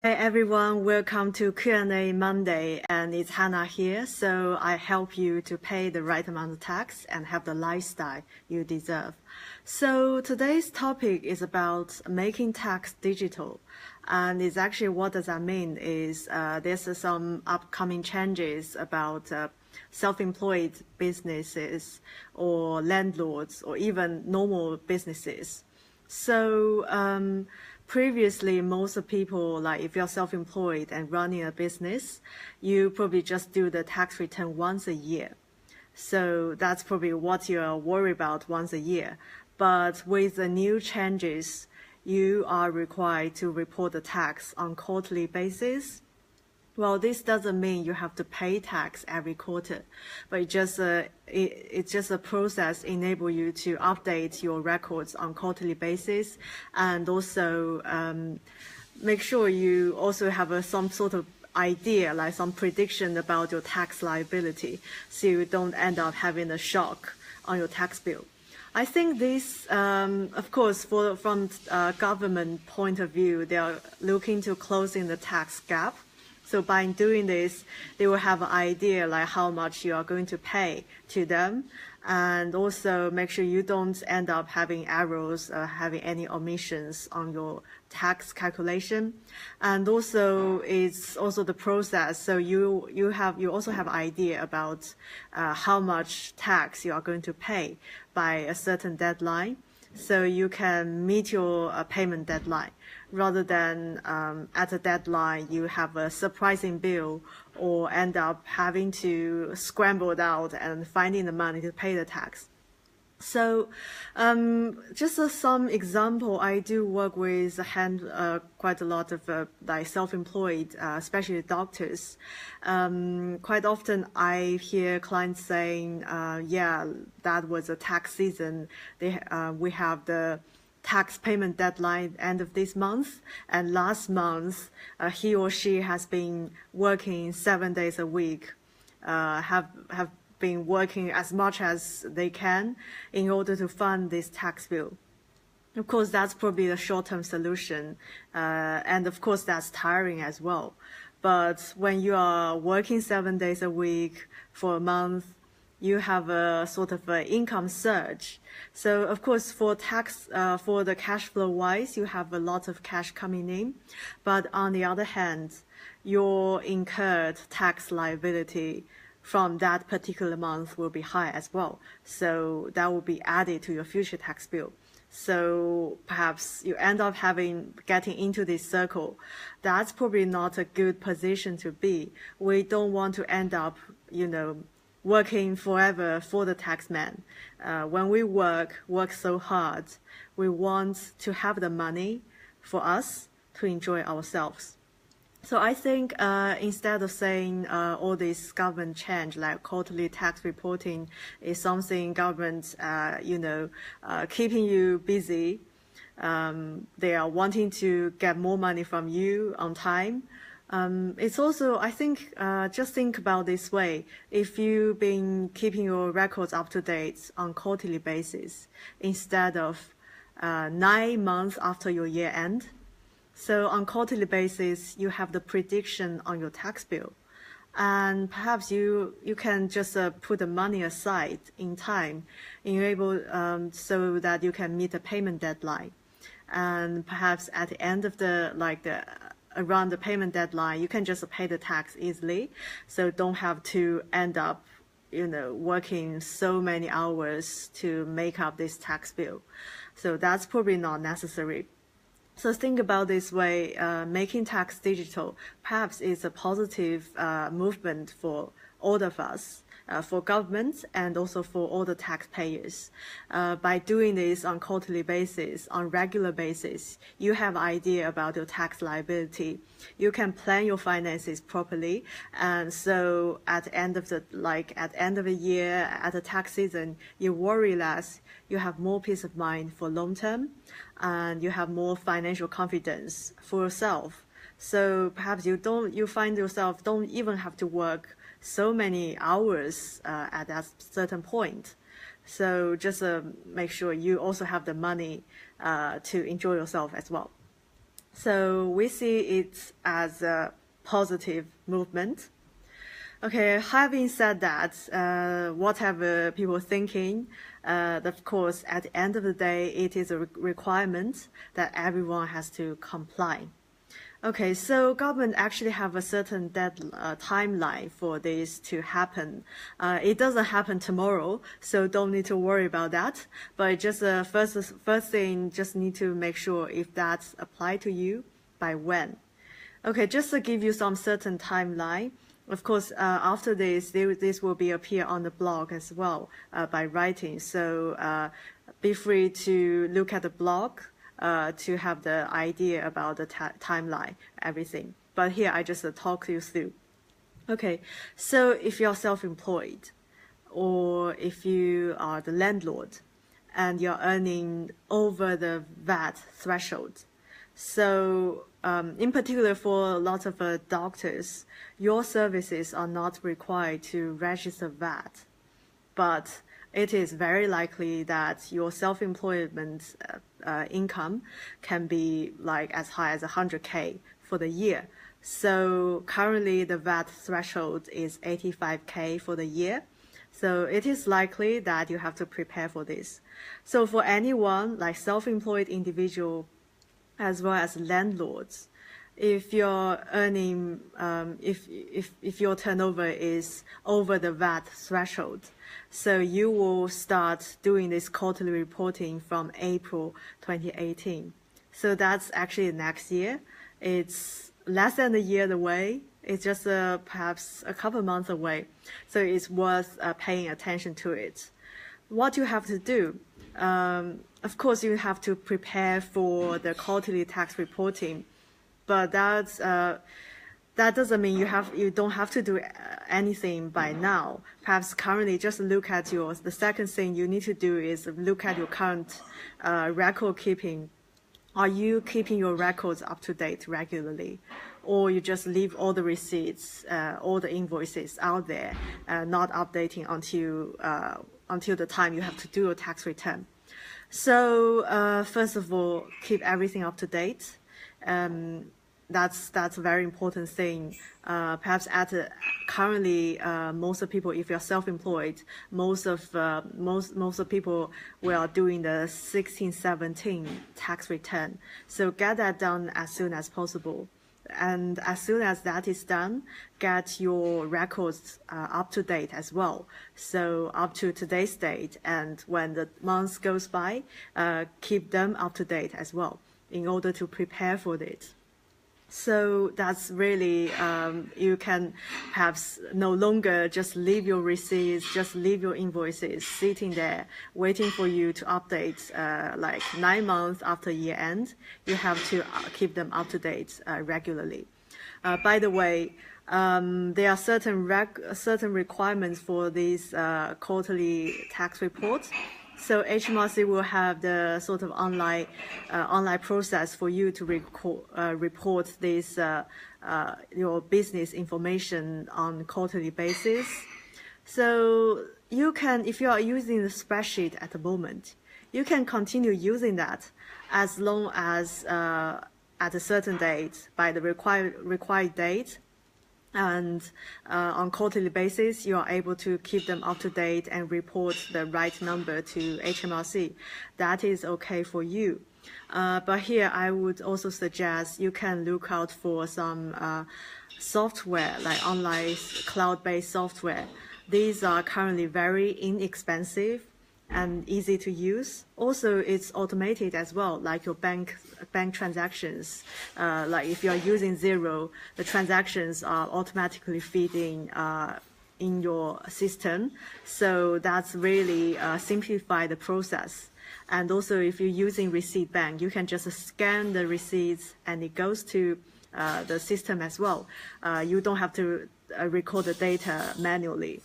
Hey everyone, welcome to Q&A Monday, and it's Hannah here. So I help you to pay the right amount of tax and have the lifestyle you deserve. So today's topic is about making tax digital. And it's actually, what does that mean is there's some upcoming changes about self-employed businesses or landlords or even normal businesses. So previously, most of people, like if you're self-employed and running a business, you probably just do the tax return once a year. So that's probably what you're worried about once a year. But with the new changes, you are required to report the tax on quarterly basis. Well, this doesn't mean you have to pay tax every quarter, but it's just a process enable you to update your records on quarterly basis, and also make sure you also have some sort of idea, like some prediction about your tax liability, so you don't end up having a shock on your tax bill. I think this, of course, from government point of view, they are looking to closing the tax gap. So by doing this, they will have an idea like how much you are going to pay to them, and also make sure you don't end up having errors, having any omissions on your tax calculation. And also it's also the process. So you also have an idea about how much tax you are going to pay by a certain deadline. So you can meet your payment deadline rather than at a deadline you have a surprising bill or end up having to scramble it out and finding the money to pay the tax. So just some example, I do work with quite a lot of like self-employed, especially doctors. Quite often I hear clients saying, yeah, that was a tax season. We have the tax payment deadline end of this month, and last month he or she has been working 7 days a week, have been working as much as they can in order to fund this tax bill. Of course, that's probably a short-term solution, and of course that's tiring as well. But when you are working 7 days a week for a month, you have a sort of an income surge. So of course for tax, for the cash flow wise, you have a lot of cash coming in. But on the other hand, your incurred tax liability from that particular month will be high as well. So that will be added to your future tax bill. So perhaps you end up getting into this circle. That's probably not a good position to be. We don't want to end up, working forever for the taxman. When we work so hard, we want to have the money for us to enjoy ourselves. So I think instead of saying all this government change, like quarterly tax reporting is something government, keeping you busy, they are wanting to get more money from you on time. It's also, I think, just think about this way. If you've been keeping your records up to date on quarterly basis instead of 9 months after your year end, so on quarterly basis, you have the prediction on your tax bill. And perhaps you can just put the money aside in time, so that you can meet the payment deadline. And perhaps at the end of around the payment deadline, you can just pay the tax easily. So don't have to end up, working so many hours to make up this tax bill. So that's probably not necessary. So think about this way, making tax digital perhaps is a positive movement for all of us, for governments and also for all the taxpayers. By doing this on quarterly basis, on regular basis, you have an idea about your tax liability. You can plan your finances properly, and so at the end of the year, at the tax season, you worry less. You have more peace of mind for long term, and you have more financial confidence for yourself. So perhaps you find yourself don't even have to work so many hours at that certain point. So just make sure you also have the money to enjoy yourself as well. So we see it as a positive movement. Okay, having said that, whatever people are thinking, of course, at the end of the day, it is a requirement that everyone has to comply. Okay, so government actually have a certain timeline for this to happen. It doesn't happen tomorrow, so don't need to worry about that. But just first thing, just need to make sure if that's applied to you, by when. Okay, just to give you some certain timeline. Of course, after this, this will be appear on the blog as well by writing. So be free to look at the blog to have the idea about the timeline, everything. But here I just talk you through. Okay, so if you're self-employed or if you are the landlord and you're earning over the VAT threshold, so in particular for lots of doctors, your services are not required to register VAT, but it is very likely that your self-employment income can be like as high as 100K for the year. So currently the VAT threshold is 85K for the year. So it is likely that you have to prepare for this. So for anyone like self-employed individual as well as landlords, if you're earning, if your turnover is over the VAT threshold, so you will start doing this quarterly reporting from April 2018. So that's actually next year. It's less than a year away. It's just perhaps a couple months away. So it's worth paying attention to it. What you have to do, of course, you have to prepare for the quarterly tax reporting, but that doesn't mean you don't have to do anything by now. Perhaps currently, just look at the second thing you need to do is look at your current record keeping. Are you keeping your records up to date regularly? Or you just leave all the receipts, all the invoices out there, not updating until the time you have to do a tax return. So first of all, keep everything up to date. That's a very important thing. Perhaps currently, most of people, if you're self-employed, most of people will doing the 16-17 tax return. So get that done as soon as possible. And as soon as that is done, get your records up to date as well. So up to today's date, and when the month goes by, keep them up to date as well in order to prepare for it. So that's really, you can perhaps no longer just leave your receipts, just leave your invoices sitting there waiting for you to update like 9 months after year end. You have to keep them up to date regularly. By the way, there are certain requirements for these quarterly tax reports. So HMRC will have the sort of online process for you to report this your business information on quarterly basis. So you can, if you are using the spreadsheet at the moment, you can continue using that as long as at a certain date, by the required date. And on quarterly basis, you are able to keep them up to date and report the right number to HMRC. That is okay for you. But here, I would also suggest you can look out for some software, like online cloud-based software. These are currently very inexpensive and easy to use. Also, it's automated as well, like your bank transactions. Like if you're using Xero, the transactions are automatically feeding in your system. So that's really simplify the process. And also, if you're using Receipt Bank, you can just scan the receipts and it goes to the system as well. You don't have to record the data manually.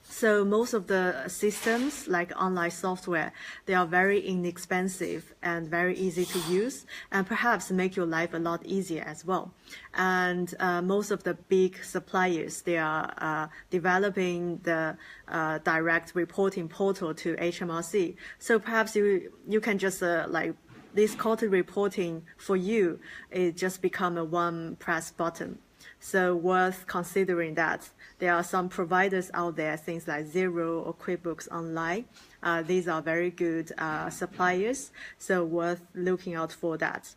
So most of the systems, like online software, they are very inexpensive and very easy to use, and perhaps make your life a lot easier as well. And most of the big suppliers, they are developing the direct reporting portal to HMRC. So perhaps you can just like this quarterly reporting for you, it just become a one press button. So worth considering that there are some providers out there, things like Xero or QuickBooks Online. These are very good suppliers, so worth looking out for that.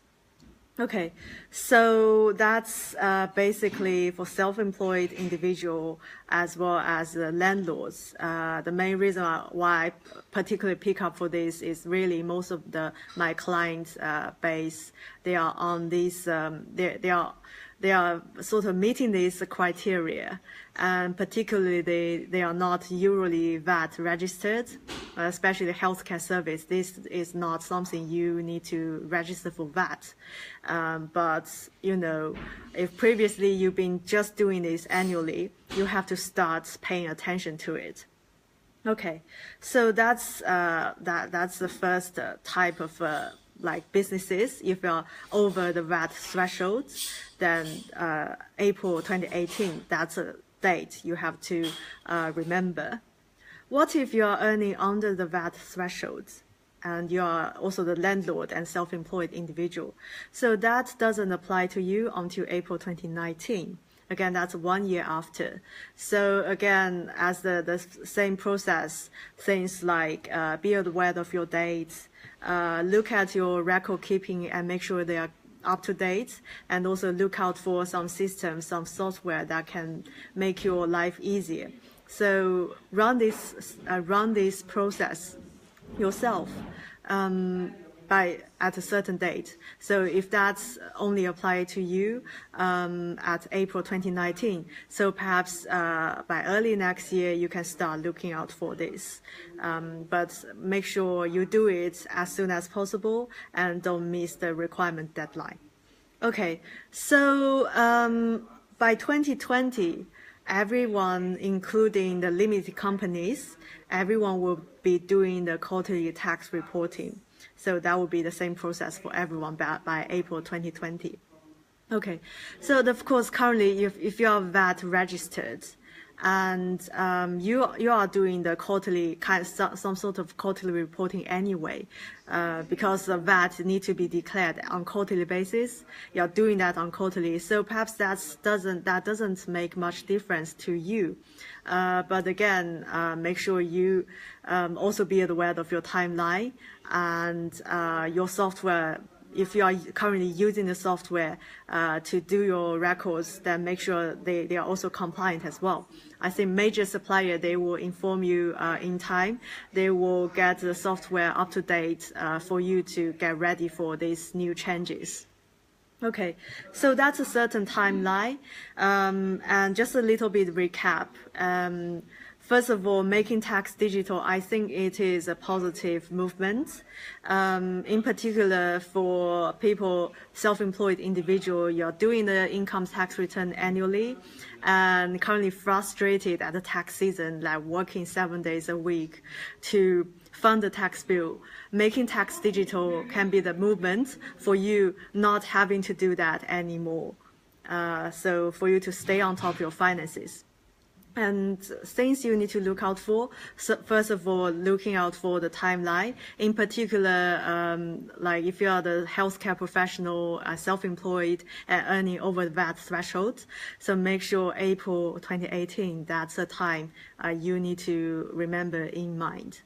Okay, so that's basically for self-employed individual as well as landlords. The main reason why I particularly pick up for this is really most of my client base, they are on these, they are sort of meeting these criteria, and particularly they are not usually VAT registered, especially the healthcare service. This is not something you need to register for VAT. But, if previously you've been just doing this annually, you have to start paying attention to it. Okay, so that's the first type of businesses. If you're over the VAT threshold, then April 2018, that's a date you have to remember. What if you are earning under the VAT threshold and you are also the landlord and self-employed individual? So that doesn't apply to you until April 2019. Again, that's 1 year after. So again, as the same process, things like be aware of your dates, look at your record keeping and make sure they are up to date, and also look out for some systems, some software that can make your life easier. So run this process yourself at a certain date. So if that's only applied to you at April 2019, so perhaps by early next year you can start looking out for this. But make sure you do it as soon as possible and don't miss the requirement deadline. Okay, so by 2020, everyone, including the limited companies, everyone will be doing the quarterly tax reporting. So that will be the same process for everyone by April 2020. Okay, so of course, currently, if you are VAT registered and you are doing the quarterly some sort of quarterly reporting anyway, because the VAT need to be declared on quarterly basis. You're doing that on quarterly, so perhaps that doesn't make much difference to you. But again, make sure you also be aware of your timeline and your software. If you are currently using the software to do your records, then make sure they are also compliant as well. I think major supplier, they will inform you in time. They will get the software up to date for you to get ready for these new changes. Okay, so that's a certain timeline. And just a little bit recap. First of all, making tax digital, I think it is a positive movement. In particular, for people, self-employed individual, you're doing the income tax return annually and currently frustrated at the tax season, like working 7 days a week to fund the tax bill. Making tax digital can be the movement for you not having to do that anymore. So for you to stay on top of your finances. And things you need to look out for, so first of all, looking out for the timeline. In particular, like if you are the healthcare professional, self-employed, and earning over the VAT threshold, so make sure April 2018, that's the time you need to remember in mind.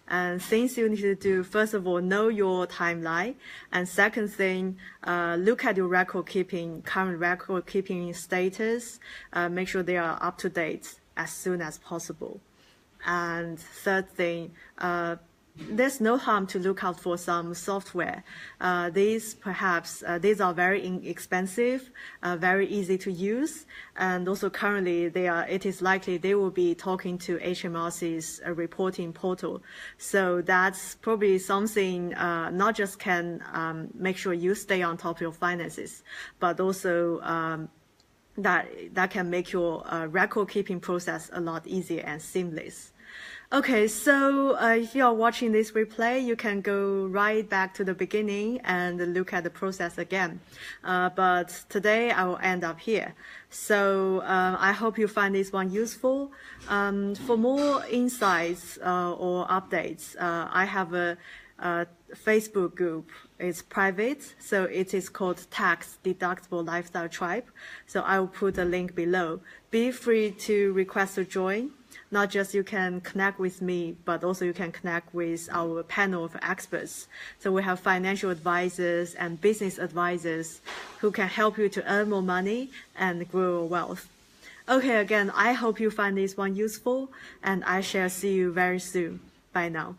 And things you need to do, first of all, know your timeline. And second thing, look at your current record keeping status. Make sure they are up to date as soon as possible. And third thing, there's no harm to look out for some software. These are very inexpensive, very easy to use, and also currently it is likely they will be talking to HMRC's reporting portal. So that's probably something not just can make sure you stay on top of your finances, but also that can make your record keeping process a lot easier and seamless. Okay, so if you are watching this replay, you can go right back to the beginning and look at the process again. But today I will end up here. So I hope you find this one useful. For more insights or updates, I have a Facebook group is private, so it is called Tax Deductible Lifestyle Tribe. So I will put a link below. Be free to request to join. Not just you can connect with me, but also you can connect with our panel of experts. So we have financial advisors and business advisors who can help you to earn more money and grow your wealth. Okay, again, I hope you find this one useful, and I shall see you very soon. Bye now.